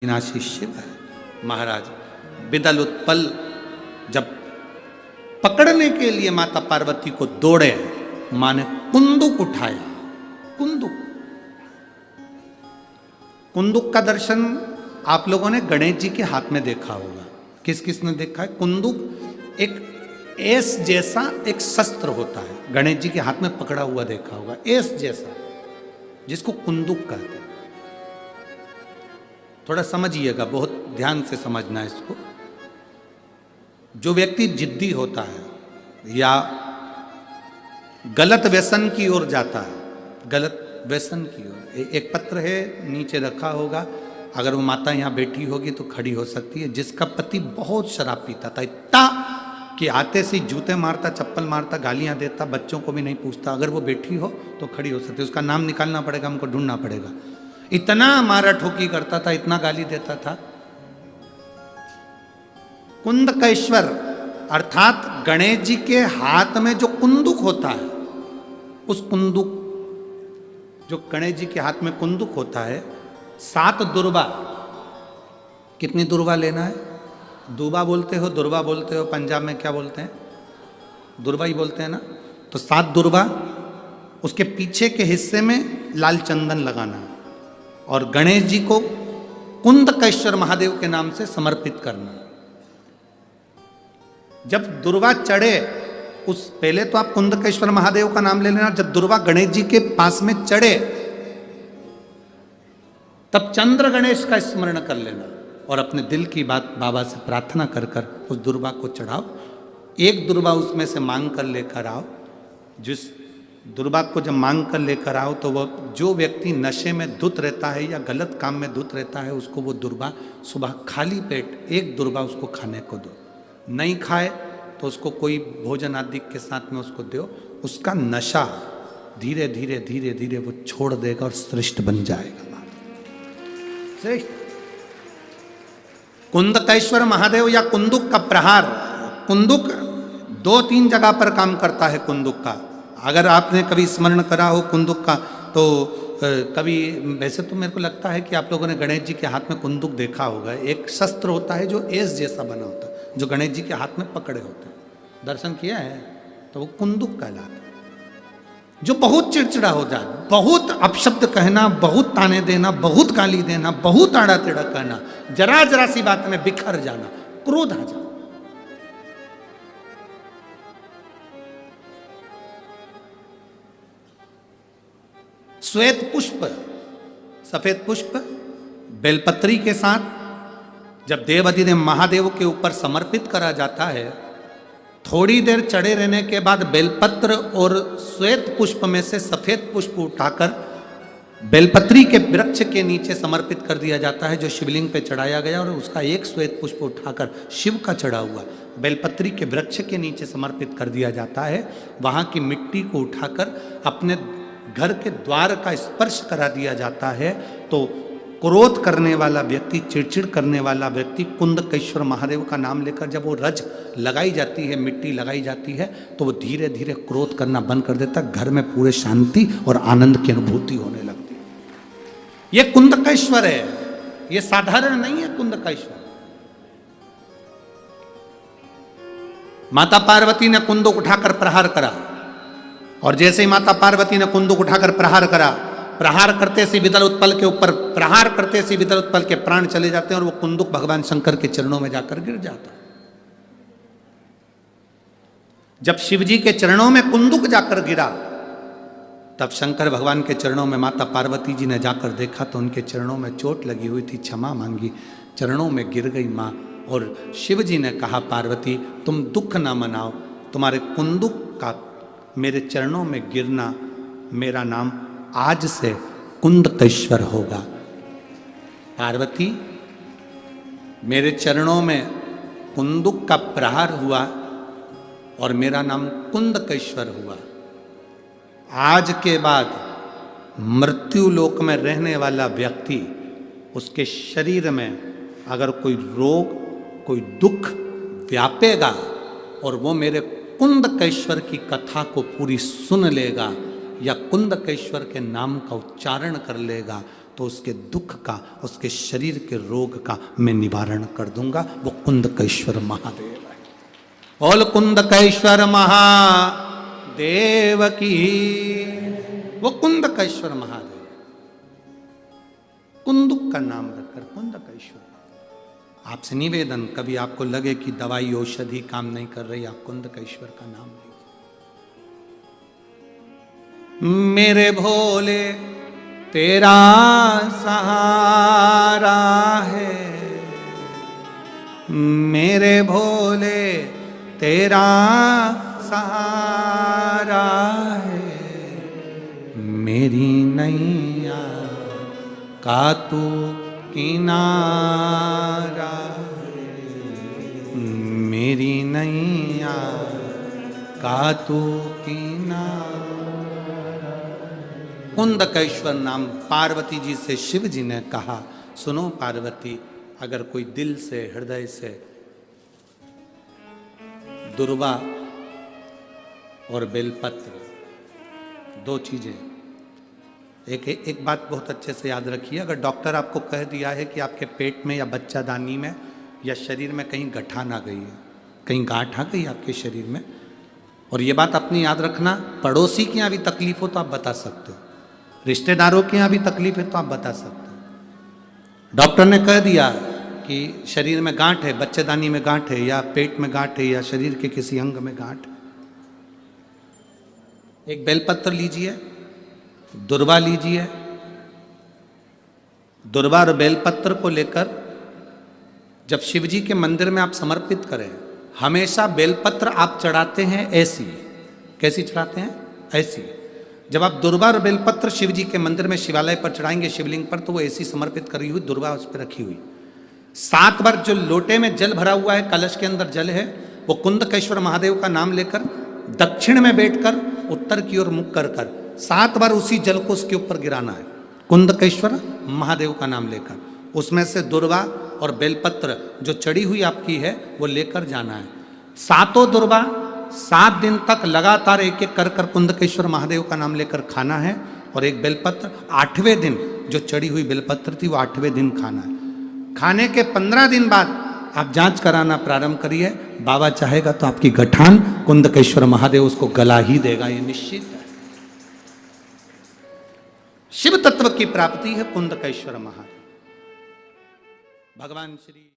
विनाशी शिव है। महाराज विदल उत्पल जब पकड़ने के लिए माता पार्वती को दौड़े, मां ने कुंदुक उठाया। कुंदुक, कुंदुक का दर्शन आप लोगों ने गणेश जी के हाथ में देखा होगा। किस किस ने देखा है? कुंदुक एक एस जैसा एक शस्त्र होता है, गणेश जी के हाथ में पकड़ा हुआ देखा होगा, एस जैसा, जिसको कुंदुक कहते हैं। थोड़ा समझिएगा, बहुत ध्यान से समझना है इसको। जो व्यक्ति जिद्दी होता है या गलत व्यसन की ओर जाता है, गलत व्यसन की ओर, एक पत्र है नीचे रखा होगा, अगर वो माता यहाँ बैठी होगी तो खड़ी हो सकती है, जिसका पति बहुत शराब पीता था, इतना कि आते से जूते मारता, चप्पल मारता, गालियां देता, बच्चों को भी नहीं पूछता। अगर वो बैठी हो तो खड़ी हो सकती है, उसका नाम निकालना पड़ेगा, हमको ढूंढना पड़ेगा। इतना मारा ठोकी करता था, इतना गाली देता था। कुंदकेश्वर अर्थात गणेश जी के हाथ में जो कुंदुक होता है, उस कुंदुक, जो गणेश जी के हाथ में कुंदुक होता है, 7 दुर्बा, कितनी दुर्बा लेना है? दुबा बोलते हो, दुर्बा बोलते हो, पंजाब में क्या बोलते हैं? दुर्बा ही बोलते हैं ना। तो 7 दुर्बा, उसके पीछे के हिस्से में लाल चंदन लगाना है और गणेश जी को कुंदकेश्वर महादेव के नाम से समर्पित करना। जब दुर्वा चढ़े, उस पहले तो आप कुंदकेश्वर महादेव का नाम ले लेना। जब दुर्वा गणेश जी के पास में चढ़े, तब चंद्र गणेश का स्मरण कर लेना और अपने दिल की बात बाबा से प्रार्थना कर कर उस दुर्वा को चढ़ाओ। एक दुर्वा उसमें से मांग कर लेकर आओ। जिस दुर्बा को जब मांग कर लेकर आओ तो वह, जो व्यक्ति नशे में धुत रहता है या गलत काम में धुत रहता है, उसको वो दुर्बा सुबह खाली पेट एक दुर्बा उसको खाने को दो। नहीं खाए तो उसको कोई भोजन आदि के साथ में उसको दो। उसका नशा धीरे धीरे धीरे धीरे वो छोड़ देगा और श्रेष्ठ बन जाएगा। श्रेष्ठ कुंदकेश्वर महादेव या कुंदुक का प्रहार, कुंदुक 2-3 जगह पर काम करता है। कुंदुक का अगर आपने कभी स्मरण करा हो कुंदुक का, तो कभी, वैसे तो मेरे को लगता है कि आप लोगों ने गणेश जी के हाथ में कुंदुक देखा होगा। एक शस्त्र होता है जो एस जैसा बना होता है, जो गणेश जी के हाथ में पकड़े होते हैं, दर्शन किया है, तो वो कुंदुक कहलाता है। जो बहुत चिड़चिड़ा हो जाए, बहुत अपशब्द कहना, बहुत ताने देना, बहुत गाली देना, बहुत आड़ा टेढ़ा कहना, जरा जरा सी बात में बिखर जाना, क्रोध आ जाना। श्वेत पुष्प, सफेद पुष्प बेलपत्री के साथ जब देवाधिदेव महादेव के ऊपर समर्पित करा जाता है, थोड़ी देर चढ़े रहने के बाद बेलपत्र और श्वेत पुष्प में से सफेद पुष्प उठाकर बेलपत्री के वृक्ष के नीचे समर्पित कर दिया जाता है, जो शिवलिंग पे चढ़ाया गया, और उसका एक श्वेत पुष्प उठाकर शिव का चढ़ा हुआ बेलपत्री के वृक्ष के नीचे समर्पित कर दिया जाता है। वहाँ की मिट्टी को उठाकर अपने घर के द्वार का स्पर्श करा दिया जाता है। तो क्रोध करने वाला व्यक्ति, चिड़चिड़ करने वाला व्यक्ति, कुंदकेश्वर महादेव का नाम लेकर जब वो रज लगाई जाती है, मिट्टी लगाई जाती है, तो वो धीरे धीरे क्रोध करना बंद कर देता। घर में पूरे शांति और आनंद की अनुभूति होने लगती। ये कुंदकेश्वर है, ये साधारण नहीं है। कुंदकेश्वर, माता पार्वती ने कुंदुक उठाकर प्रहार करा, और जैसे ही माता पार्वती ने कुंदुक उठाकर प्रहार करा, प्रहार करते से विदल उत्पल के ऊपर, प्रहार करते से विदल उत्पल के प्राण चले जाते हैं और वो कुंदुक भगवान शंकर के चरणों में जाकर गिर जाता है। जब शिवजी के चरणों में कुंदुक जाकर गिरा, तब शंकर भगवान के चरणों में माता पार्वती जी ने जाकर देखा तो उनके चरणों में चोट लगी हुई थी, क्षमा मांगी, चरणों में गिर गई मां। और शिवजी ने कहा, पार्वती तुम दुख ना मनाओ, तुम्हारे कुंदुक का मेरे चरणों में गिरना, मेरा नाम आज से कुंदकेश्वर होगा। पार्वती, मेरे चरणों में कुंदुक का प्रहार हुआ और मेरा नाम कुंदकेश्वर हुआ। आज के बाद मृत्यु लोक में रहने वाला व्यक्ति, उसके शरीर में अगर कोई रोग, कोई दुख व्यापेगा और वो मेरे कुंदकेश्वर की कथा को पूरी सुन लेगा या कुंदकेश्वर के नाम का उच्चारण कर लेगा, तो उसके दुख का, उसके शरीर के रोग का मैं निवारण कर दूंगा। वो कुंदकेश्वर महादेव है। बोल कुंदकेश्वर महादेव की। वो कुंदकेश्वर महादेव, कुंदुक का नाम रखकर कुंदकेश्वर। आपसे निवेदन, कभी आपको लगे कि दवाई औषधि काम नहीं कर रही, आप कुंदकेश्वर का नाम लीजिए। मेरे भोले तेरा सहारा है, मेरे भोले तेरा सहारा है, मेरी नैया का तू किनारा है, मेरी नैया का तू किनारा। कुंदकेश्वर नाम पार्वती जी से शिव जी ने कहा, सुनो पार्वती, अगर कोई दिल से, हृदय से दुर्वा और बेलपत्र, दो चीजें, एक बात बहुत अच्छे से याद रखिए, अगर डॉक्टर आपको कह दिया है कि आपके पेट में या बच्चादानी में या शरीर में कहीं गठान आ गई है, कहीं गांठ आ गई आपके शरीर में, और ये बात अपनी याद रखना, पड़ोसी के यहाँ भी तकलीफ हो तो आप बता सकते हो, रिश्तेदारों के यहाँ भी तकलीफ है तो आप बता सकते हो। डॉक्टर ने कह दिया कि शरीर में गांठ है, बच्चेदानी में गांठ है, या पेट में गांठ है, या शरीर के किसी अंग में गांठ, एक बेलपत्र लीजिए, दुर्वा लीजिए, दुर्वा और बेलपत्र को लेकर जब शिव जी के मंदिर में आप समर्पित करें, हमेशा बेलपत्र आप चढ़ाते हैं ऐसी, कैसी चढ़ाते हैं? ऐसी। जब आप दुर्वा और बेलपत्र शिव जी के मंदिर में शिवालय पर चढ़ाएंगे, शिवलिंग पर, तो वो ऐसी समर्पित करी हुई दुर्वा उस पर रखी हुई। 7 बार जो लोटे में जल भरा हुआ है, कलश के अंदर जल है, वो कुंदकेश्वर महादेव का नाम लेकर दक्षिण में बैठकर उत्तर की ओर मुख कर 7 बार उसी जल को उसके ऊपर गिराना है, कुंदकेश्वर महादेव का नाम लेकर। उसमें से दुर्वा और बेलपत्र जो चढ़ी हुई आपकी है वो लेकर जाना है। 7 दुर्वा 7 दिन तक लगातार एक एक कर कर कुंदकेश्वर महादेव का नाम लेकर खाना है, और एक बेलपत्र 8वें दिन जो चढ़ी हुई बेलपत्र थी वो 8वें दिन खाना है। खाने के 15 दिन बाद आप जांच कराना प्रारंभ करिए, बाबा चाहेगा तो आपकी गठान कुंदकेश्वर महादेव उसको गला ही देगा, ये निश्चित है। शिव तत्व की प्राप्ति है कुंदकेश्वर महादेव। भगवान श्री